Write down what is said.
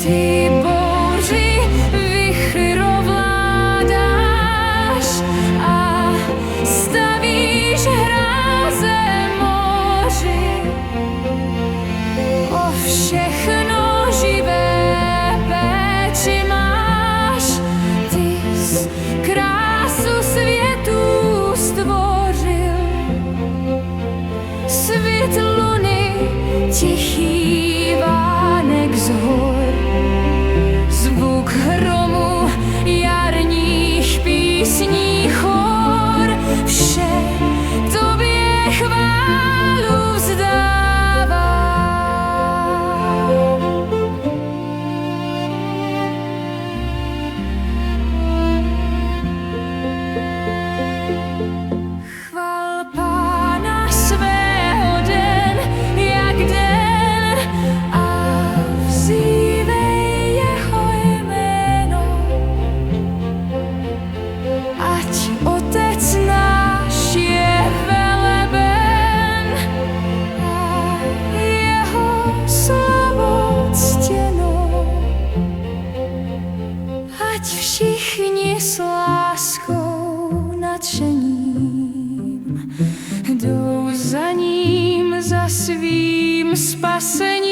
Ty bouři vichr ovládáš a stavíš hráze moři. O všechno živé péči máš, ty jsi krásu světů stvořil. Svět luny, tichý vánek z hor, zvuk hromu, jarních písní chor, vše tobě chválu vzdává. Chval Pána svého den, jak den, a vzývej jeho jméno. Ať Otec náš je veleben a jeho slovo ctěno. Ať všichni s láskou nadšením jdou za ním, za svým spasením.